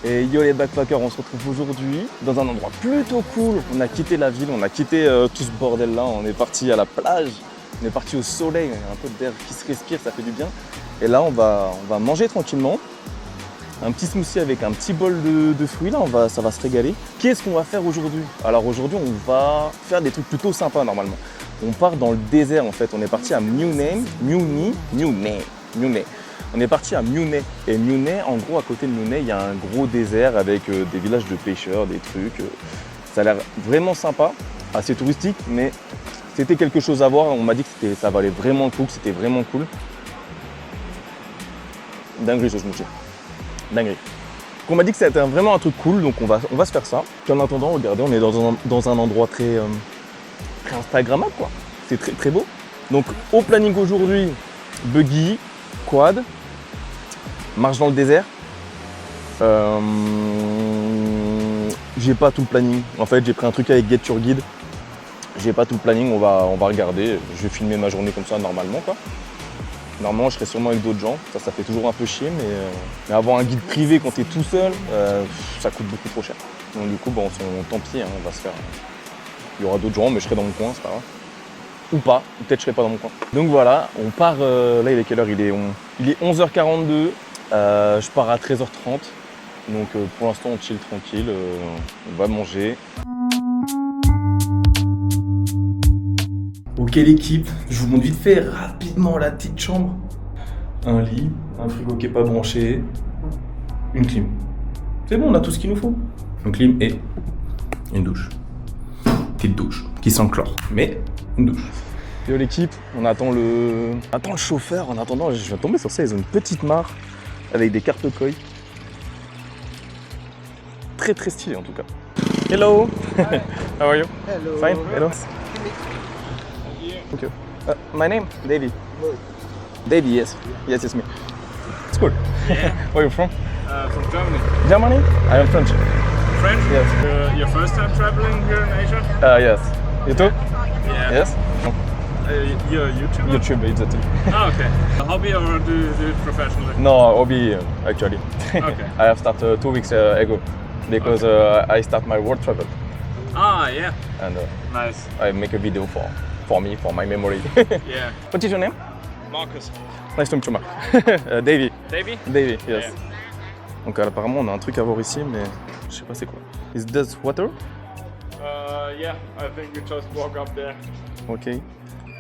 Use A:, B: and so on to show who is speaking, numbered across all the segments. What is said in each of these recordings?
A: Et yo les backpackers, on se retrouve aujourd'hui dans un endroit plutôt cool. On a quitté la ville, on a quitté tout ce bordel là, on est parti à la plage, on est parti au soleil, il y a un peu d'air qui se respire, ça fait du bien. Et là on va manger tranquillement, un petit smoothie avec un petit bol de fruits là, ça va se régaler. Qu'est-ce qu'on va faire aujourd'hui? Alors aujourd'hui on va faire des trucs plutôt sympas normalement. On part dans le désert en fait, on est parti à Mune. On est parti à Mune. Et Mune, en gros, à côté de Mune, il y a un gros désert avec des villages de pêcheurs, des trucs. Ça a l'air vraiment sympa, assez touristique, mais c'était quelque chose à voir. On m'a dit que ça valait vraiment le coup, que c'était vraiment cool. Dinguerie ce smoothie. Dinguerie. On m'a dit que c'était vraiment un truc cool, donc on va se faire ça. Puis en attendant, regardez, on est dans un endroit très instagrammable, quoi. C'est très, très beau. Donc au planning aujourd'hui, buggy, quad, marche dans le désert. J'ai pas tout le planning. En fait, j'ai pris un truc avec Get Your Guide. J'ai pas tout le planning, on va regarder. Je vais filmer ma journée comme ça normalement, quoi. Normalement, je serai sûrement avec d'autres gens. Ça fait toujours un peu chier, mais avoir un guide privé quand t'es tout seul, ça coûte beaucoup trop cher. Donc du coup, bon, tant pis, hein, on va se faire. Il y aura d'autres gens, mais je serai dans mon coin, c'est pas grave. Ou pas, peut-être je serai pas dans mon coin. Donc voilà, on part, là il est quelle heure? Il est 11h42, je pars à 13h30. Donc pour l'instant on chill tranquille, on va manger. Ok l'équipe, je vous montre vite fait rapidement la petite chambre. Un lit, un frigo qui n'est pas branché, une clim. C'est bon, on a tout ce qu'il nous faut. Une clim et une douche. Petite douche qui sent le chlore, mais une douche. Yo l'équipe, on attend le chauffeur. En attendant, je viens de tomber sur ça, ils ont une petite mare avec des cartes koi. Très très stylé en tout cas. Hello. Hi. How are you?
B: Hello.
A: Fine. Hello. Thank you. My name, Davey. Davey, yes. Yes, it's me. It's cool.
C: Yeah.
A: Where are you from?
C: From Germany.
A: Germany? I am French.
C: French?
A: Yes.
C: Your first time traveling here in Asia?
A: Yes. You too?
C: Yeah.
A: Yes.
C: You're a YouTuber?
A: YouTube, exactly.
C: Ah, okay. A hobby or do you do it professionally?
A: No, hobby actually.
C: Okay.
A: I have started 2 weeks ago because I start my world travel
C: Ah, yeah.
A: and
C: Nice.
A: I make a video for me, for my memory.
C: Yeah.
A: What is your name?
C: Marcus.
A: Nice to meet you, Mark. Davey.
C: Davey?
A: Davey, yes.
C: Yeah.
A: Donc apparemment on a un truc à voir ici, mais je sais pas c'est quoi. Is this water?
C: Yeah, I think you just walk up there.
A: Ok.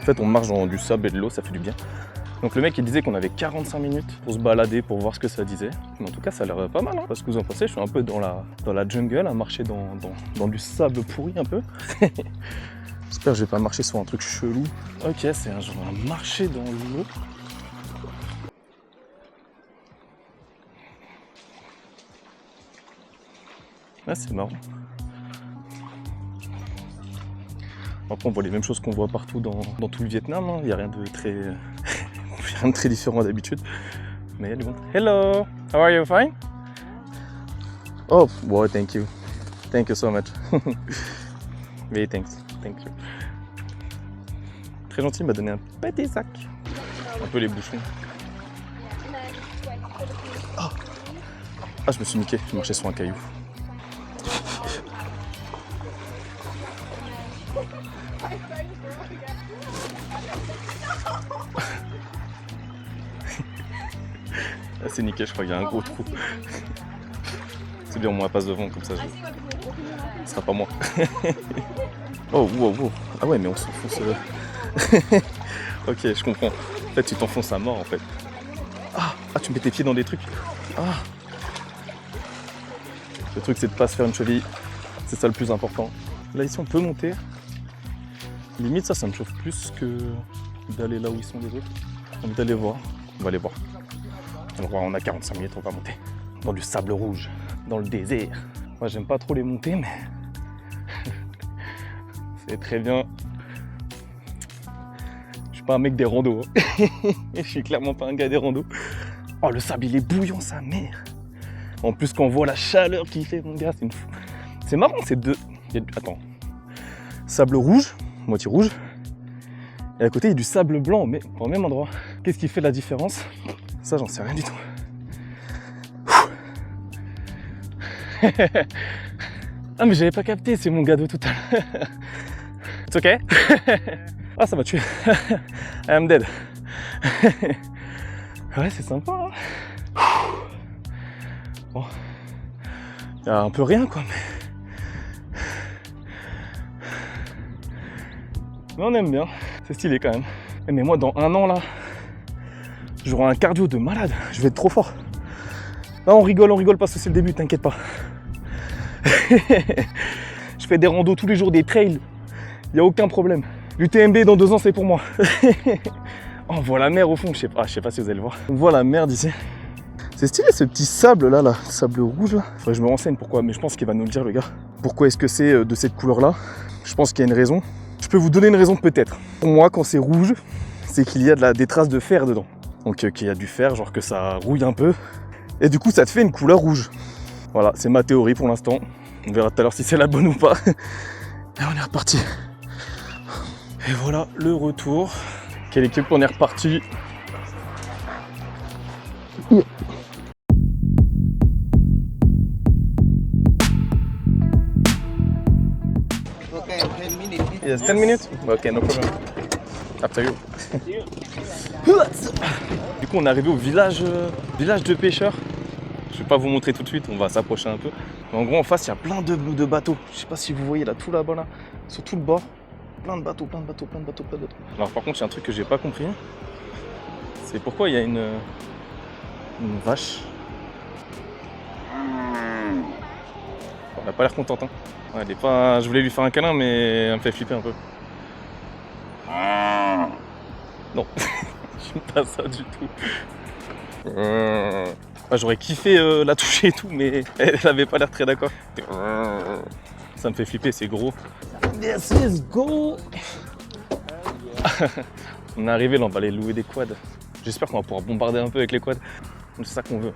A: En fait on marche dans du sable et de l'eau, ça fait du bien. Donc le mec il disait qu'on avait 45 minutes pour se balader, pour voir ce que ça disait. Mais en tout cas ça a l'air pas mal, hein. Parce que vous en pensez, je suis un peu dans la jungle, à marcher dans du sable pourri un peu. J'espère que je vais pas marcher sur un truc chelou. Ok, c'est un genre un marché dans l'eau. Ah, c'est marrant. Après, on voit les mêmes choses qu'on voit partout dans tout le Vietnam. Il n'y a rien de très différent d'habitude. Mais il y a du monde. Hello, how are you? Fine? Oh, wow, thank you. Thank you so much. Very thanks. Thank you. Très gentil, il m'a donné un petit sac. Un peu les bouchons. Oh. Ah, je me suis niqué, je marchais sur un caillou. Ah, c'est nickel, je crois qu'il y a un gros trou. C'est bien, au moins elle passe devant, comme ça ce sera pas moi. Oh, wow, wow. Ah ouais, mais on s'enfonce. Ok, je comprends. En fait, tu t'enfonces à mort en fait. Ah, tu mets tes pieds dans des trucs. Ah. Le truc, c'est de pas se faire une cheville. C'est ça le plus important. Là, ici, on peut monter. Limite, ça me chauffe plus que d'aller là où ils sont les autres. J'ai envie d'aller voir. On va aller voir. Alors, on a 45 minutes, on va monter. Dans du sable rouge, dans le désert. Moi, j'aime pas trop les montées, mais c'est très bien. Je suis pas un mec des randos. Hein. Je suis clairement pas un gars des randos. Oh, le sable, il est bouillant, sa mère. En plus, quand on voit la chaleur qu'il fait, mon gars, c'est une fou. C'est marrant, c'est deux. Attends. Sable rouge, moitié rouge. Et à côté, il y a du sable blanc, mais au même endroit. Qu'est-ce qui fait la différence? Ça, j'en sais rien du tout. Ah, mais j'avais pas capté, c'est mon gars de tout à l'heure. It's okay? Ah, ça m'a tué. I am dead. Ouais, c'est sympa. Hein, bon. Il y a un peu rien, quoi, mais on aime bien. C'est stylé quand même. Mais moi, dans 1 an, là, j'aurai un cardio de malade. Je vais être trop fort. Là, on rigole parce que c'est le début, t'inquiète pas. Je fais des randos tous les jours, des trails. Il n'y a aucun problème. L'UTMB dans 2 ans, c'est pour moi. Oh, on voit la mer au fond. Je sais pas si vous allez le voir. On voit la mer d'ici. C'est stylé ce petit sable là, sable rouge là. Faudrait que je me renseigne pourquoi, mais je pense qu'il va nous le dire le gars. Pourquoi est-ce que c'est de cette couleur là? Je pense qu'il y a une raison. Je peux vous donner une raison peut-être. Pour moi, quand c'est rouge, c'est qu'il y a des traces de fer dedans. Donc qu'il y a du fer, genre que ça rouille un peu. Et du coup, ça te fait une couleur rouge. Voilà, c'est ma théorie pour l'instant. On verra tout à l'heure si c'est la bonne ou pas. Et on est reparti. Et voilà le retour. Quelle équipe, on est reparti.
B: Okay, 10 minutes.
A: Yes, 10 minutes? Ok, no problem. After you. Du coup, on est arrivé au village de pêcheurs. Je vais pas vous montrer tout de suite, on va s'approcher un peu. Mais en gros, en face, il y a plein de bateaux. Je sais pas si vous voyez là, tout là-bas, là, sur tout le bord. Plein de bateaux. Alors par contre, il y a un truc que j'ai pas compris. C'est pourquoi il y a une vache. Elle a pas l'air contente. Hein. Ouais, elle est pas... Je voulais lui faire un câlin, mais elle me fait flipper un peu. Non, j'aime pas ça du tout. Ah, j'aurais kiffé la toucher et tout, mais elle avait pas l'air très d'accord. Ça me fait flipper, c'est gros. Yes, let's go. On est arrivé là, on va aller louer des quads. J'espère qu'on va pouvoir bombarder un peu avec les quads. C'est ça qu'on veut.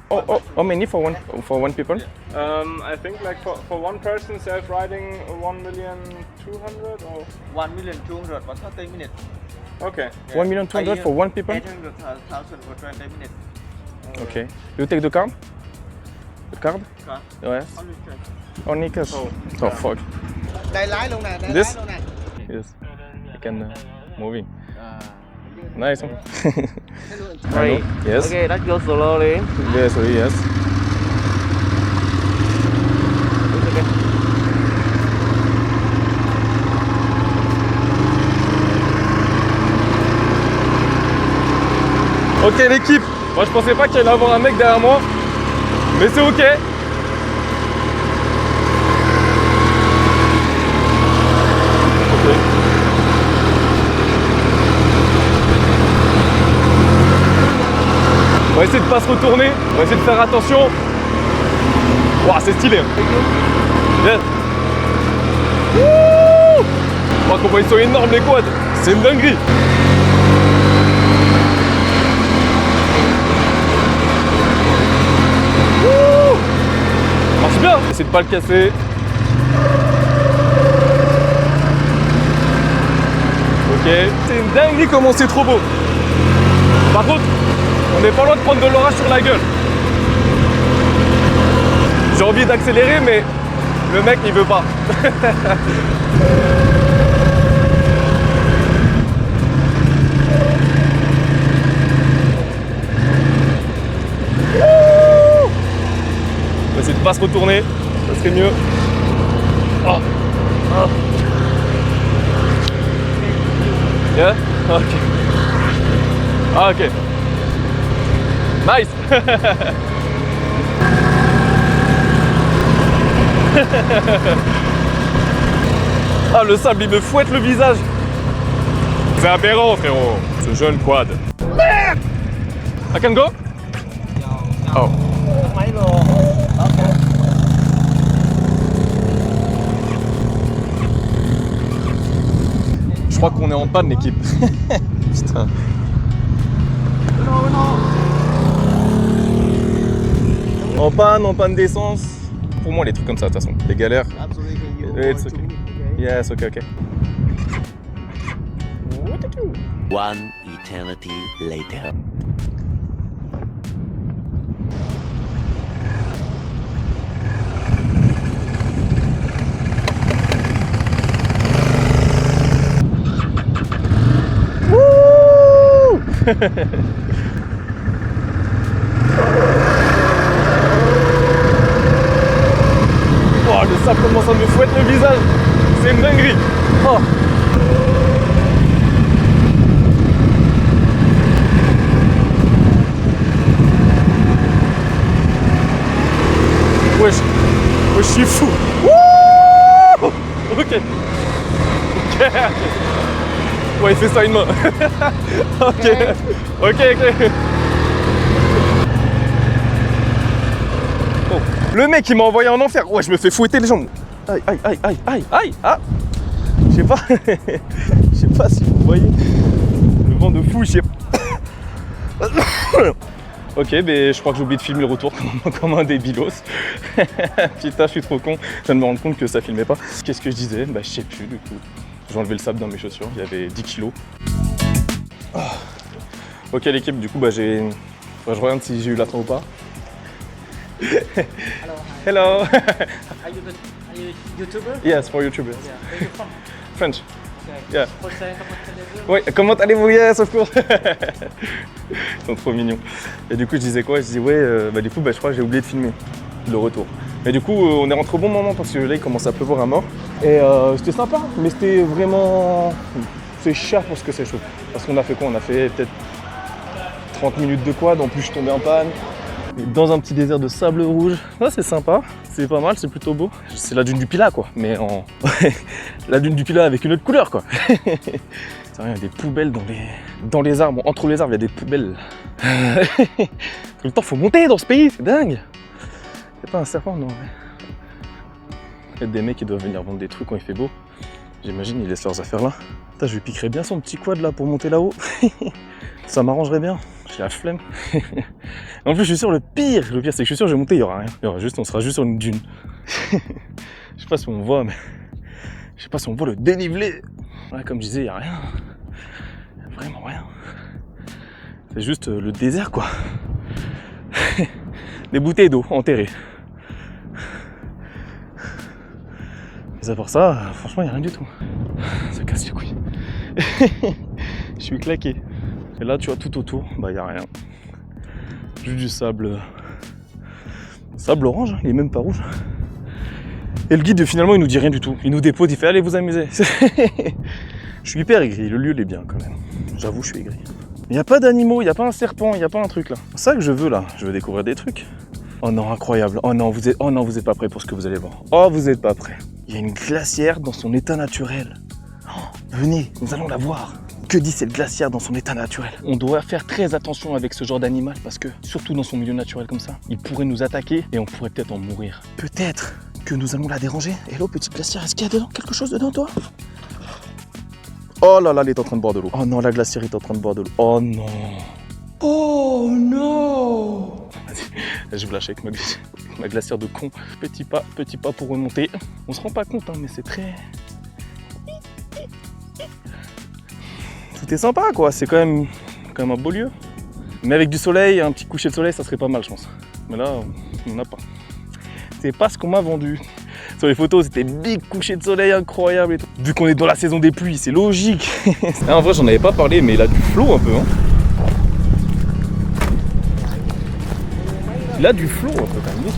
A: Oh, many for one people?
C: I think like for one person self-riding 1,200,000 or
B: 1,200,000 for 30 minutes.
C: okay.
A: 1,200,000 for one people?
B: 800,000 for 20 minutes.
A: Okay. You take the card? The card?
B: Card.
A: Yes.
B: Only cash.
A: Only cash. Oh fuck.
B: ได้ไลฟ์ลงน่ะได้ไล
A: This?
B: ฟ์ลงน่ะ
A: Yes. I can moving. Nice. Huh?
D: Right.
A: Yes.
D: Okay, let's go slowly.
A: Yes. Sorry, yes. Ok l'équipe, moi je pensais pas qu'il allait y avoir un mec derrière moi, mais c'est ok. On va essayer de pas se retourner, on va essayer de faire attention. Waouh, c'est stylé. Yes. Wouh. Je crois qu'on voit, ils sont énormes les quads, c'est une dinguerie. Wouh. Marche bien, essayez de pas le casser. Ok, c'est une dinguerie comment c'est trop beau. Par contre, on n'est pas loin de prendre de l'orage sur la gueule. J'ai envie d'accélérer, mais le mec il veut pas. On va essayer de pas se retourner, ça serait mieux. Oh. Oh. Yeah? Ok. Ah ok. Nice. Ah le sable il me fouette le visage. C'est aberrant frérot. Ce jeune quad. I can go? Oh. Je crois qu'on est en panne l'équipe. Putain. En panne d'essence. Pour moi les trucs comme ça de toute façon. Les galères.
B: Absolutely. You
A: It's
B: go
A: okay.
B: 2 minutes, okay?
A: Yes, ok. thank you.
E: One eternity later.
A: Oh, le sable commence à me fouette le visage. C'est une dinguerie. Oh. Wesh, je suis fou. Wouh. Ok. Ouais, il fait ça une main. Ok. Oh. Le mec, il m'a envoyé en enfer. Ouais, je me fais fouetter les jambes. Aïe. Ah. Je sais pas. Je sais pas si vous voyez. Le vent de fou, je sais pas. Ok, mais je crois que j'ai oublié de filmer le retour comme un débilos. Putain, je suis trop con. Je viens de me rendre compte que ça filmait pas. Qu'est-ce que je disais? Bah, je sais plus du coup. J'ai enlevé le sable dans mes chaussures, il y avait 10 kilos. Oh. Ok l'équipe, du coup bah je regarde si j'ai eu la fin ou pas. Hello.
F: Are you YouTuber?
A: Yes, for YouTubers.
F: Yeah. Where are you from?
A: French.
F: Okay.
A: Yeah.
F: Comment allez-vous?
A: Oui, comment allez-vous? Yes, of course. Ils sont trop mignons. Et du coup je disais quoi? Je disais ouais, du coup je crois que j'ai oublié de filmer le retour. Mais du coup on est rentré au bon moment parce que là il commence à pleuvoir à mort. Et c'était sympa, mais c'était vraiment... C'est cher pour ce que c'est chaud. Parce qu'on a fait quoi? On a fait peut-être 30 minutes de quad, en plus je tombais en panne. Et dans un petit désert de sable rouge. Ça c'est sympa, c'est pas mal, c'est plutôt beau. C'est la dune du Pilat quoi, mais en... la dune du Pilat avec une autre couleur quoi. C'est vrai, il y a des poubelles dans les arbres. Entre les arbres, il y a des poubelles. Tout le temps, faut monter dans ce pays, c'est dingue. C'est pas un serpent, non. Il y a des mecs qui doivent venir vendre des trucs quand il fait beau. J'imagine, ils laissent leurs affaires là. Putain, je lui piquerais bien son petit quad là pour monter là-haut. Ça m'arrangerait bien. J'ai la flemme. En plus, je suis sûr, le pire, c'est que je suis sûr, je vais monter, il y aura rien. On sera juste sur une dune. Je sais pas si on voit, mais... Je sais pas si on voit le dénivelé. Ouais, comme je disais, il n'y a rien. Y a vraiment rien. C'est juste le désert, quoi. Des bouteilles d'eau enterrées. Mais à part ça, franchement, il n'y a rien du tout. Ça casse les couilles. Je suis claqué. Et là, tu vois, tout autour, il n'y a rien. Juste du sable. Sable orange, il est même pas rouge. Et le guide, finalement, il nous dit rien du tout. Il nous dépose, il fait allez vous amuser. Je suis hyper aigri, le lieu il est bien quand même. J'avoue, je suis aigri. Il n'y a pas d'animaux, il n'y a pas un serpent, il n'y a pas un truc là. C'est ça que je veux là, je veux découvrir des trucs. Oh non, incroyable. Oh non, vous êtes pas prêts pour ce que vous allez voir. Oh, vous êtes pas prêts. Il y a une glacière dans son état naturel. Oh, venez, nous allons la voir. Que dit cette glacière dans son état naturel? On doit faire très attention avec ce genre d'animal parce que, surtout dans son milieu naturel comme ça, il pourrait nous attaquer et on pourrait peut-être en mourir. Peut-être que nous allons la déranger. Hello, petite glacière, est-ce qu'il y a dedans quelque chose dedans, toi? Oh là là, elle est en train de boire de l'eau. Oh non, la glacière est en train de boire de l'eau. Oh non. Oh non. Vas-y, je vous lâche avec ma glacière de con. Petit pas pour remonter. On se rend pas compte, hein, mais c'est très... Tout est sympa, quoi. C'est quand même un beau lieu. Mais avec du soleil, un petit coucher de soleil, ça serait pas mal, je pense. Mais là, on n'a pas. C'est pas ce qu'on m'a vendu. Sur les photos, c'était big coucher de soleil incroyable et tout. Vu qu'on est dans la saison des pluies, c'est logique. En vrai, j'en avais pas parlé, mais il a du flow un peu. Hein. Il a du flow un peu quand même.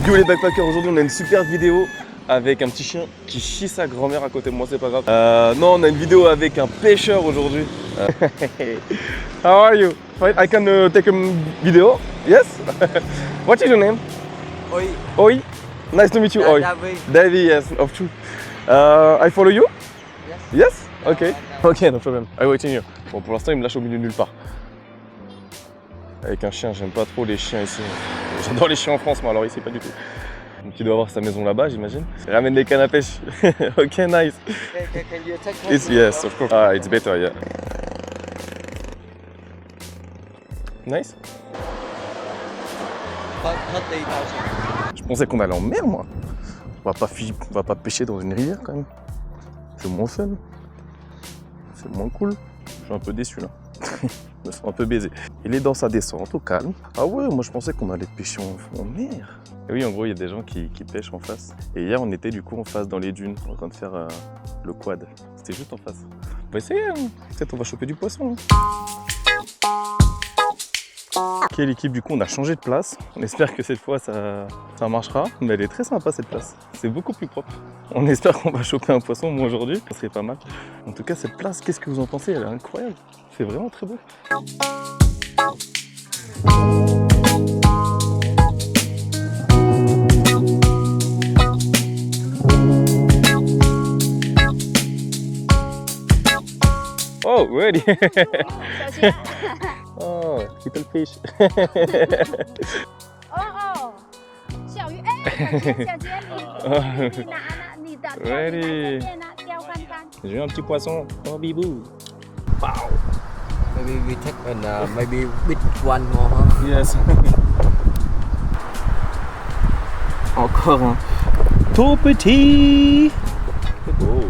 A: Yo les backpackers, aujourd'hui on a une super vidéo avec un petit chien qui chie sa grand-mère à côté de moi, c'est pas grave. Non, on a une vidéo avec un pêcheur aujourd'hui. How are you? I can take a video? Yes? What is your name?
F: Oi.
A: Oi? Nice to meet you, Oi.
F: David.
A: Davy, yes, of true. I follow you? Yes? Ok. Ok, no problem. I waiting here. Bon, pour l'instant, il me lâche au milieu de nulle part. Avec un chien, j'aime pas trop les chiens ici. J'adore les chiens en France, mais alors ici, pas du tout. Donc il doit avoir sa maison là-bas, j'imagine. Il ramène des cannes à pêche. Ok, nice.
F: Can you take one?
A: Yes, of course. Ah, it's better, yeah. Nice.
F: 30,000.
A: Je pensais qu'on allait en mer, moi. On va pas pêcher dans une rivière, quand même. C'est moins fun. c'est moins cool. Je suis un peu déçu là. Je me sens un peu baisé. Il est dans sa descente, au calme. Ah ouais, moi je pensais qu'on allait pêcher en mer. Et oui, en gros, il y a des gens qui pêchent en face. Et hier, on était du coup en face dans les dunes, en train de faire le quad. C'était juste en face. On va essayer, hein. Peut-être on va choper du poisson. Ok, l'équipe, du coup, on a changé de place. On espère que cette fois, ça marchera. Mais elle est très sympa, cette place. C'est beaucoup plus propre. On espère qu'on va choper un poisson, moi, aujourd'hui. Ça serait pas mal. En tout cas, cette place, qu'est-ce que vous en pensez? Elle est incroyable. C'est vraiment très beau. Oh, ready. Oh, little fish.
G: 哦，小鱼，哎，小杰，你拿，你的钓鱼来这边呢，钓看看。
A: J'ai eu un petit poisson. Oh, bibou.
F: Maybe we take and maybe big one more, huh?
A: Yes. Encore un tout petit. Oh.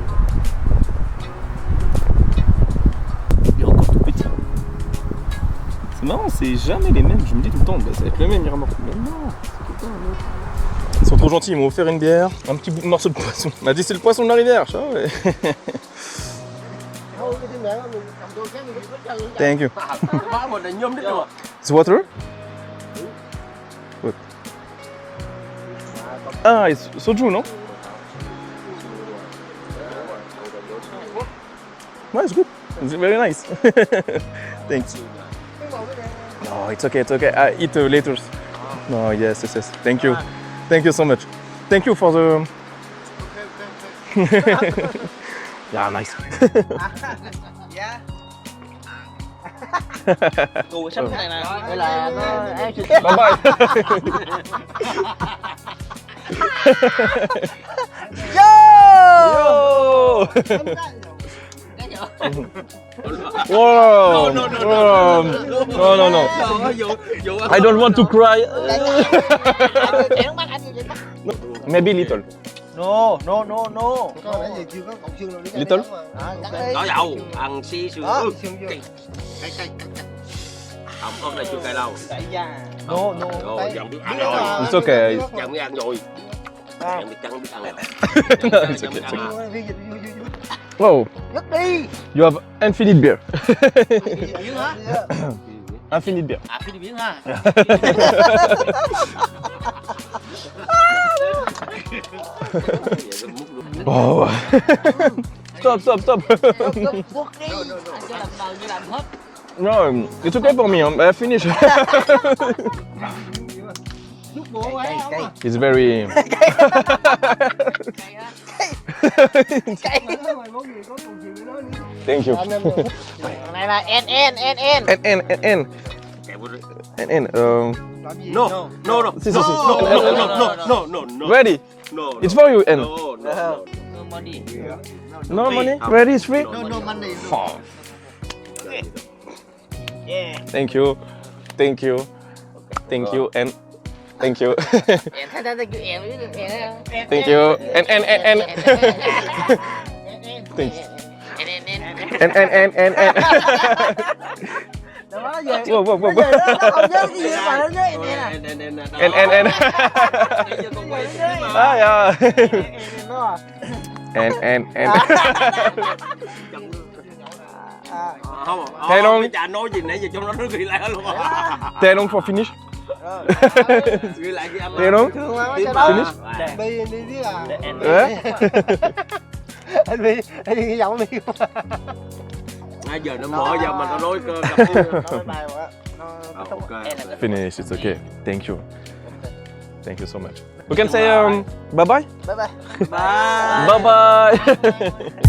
A: Il est encore tout petit. C'est marrant, c'est jamais les mêmes. Je me dis tout le temps, bah, ça va être le même, Miramar. Mais non, c'est tout le temps un autre. Ils sont trop gentils, ils m'ont offert une bière, un petit morceau de poisson. Il m'a dit c'est le poisson de la rivière. Je sais, ouais. Thank you. It's water? What? Ah, it's soju, no? No, it's good. It's very nice. Thanks. No, it's okay, it's okay. I eat later. No, yes, yes, yes. Thank you. Thank you so much. Thank you for the... Yeah, nice.
F: Yeah.
D: Cù sắp này nè. Đây là nó
A: Bye bye. Yo! Whoa! No. I don't want to cry. Maybe little.
F: No.
A: Little?
D: Có dầu, ăn xí xương ướt. Không, con này chưa cay đâu.
F: No.
D: Rồi, dần biết ăn rồi.
A: It's okay.
D: Dần biết ăn rồi. Dần biết ăn, biết ăn rồi.
A: It's okay, it's okay. Wow.
F: Dứt đi.
A: You have infinite beer.
F: Dứt hả?
A: Infinite beer.
F: À, phi đi biến ha.
A: Oh. Stop.
F: Buộc đi. Anh cho làm đầu như làm hết.
A: No, it's okay for me. I finish.
F: Nước bộ quá không à?
A: It's very. Thank you.
F: Này là N.
A: And
D: No.
A: Si.
D: No.
A: Ready?
D: No.
A: It's for you, N.
D: No.
F: No money.
A: No money? Ready? It's free?
F: No money.
A: Oh.
F: Yeah.
A: Thank you, and thank you. Thank you, and thanks. And. Whoa.
F: Không nhớ cái gì mà nó nhớ
A: And. Ah, yeah. And.
D: Không.
A: Thế luôn.
D: Cái chà nói gì nãy giờ trong đó nó ghi lại luôn.
A: They're long for finish.
D: Ghi lại cái âm.
A: They're long.
F: Thương quá
A: Finish.
F: Finish. Bi đi biết à. Anh Bi giọng Bi.
D: Nãy giờ nó mở giờ mà tao nói cơ.
F: Nói bài quá.
A: Finish. It's okay. Thank you so much. We can say bye bye.
F: Bye bye.
D: Bye.
A: Bye bye.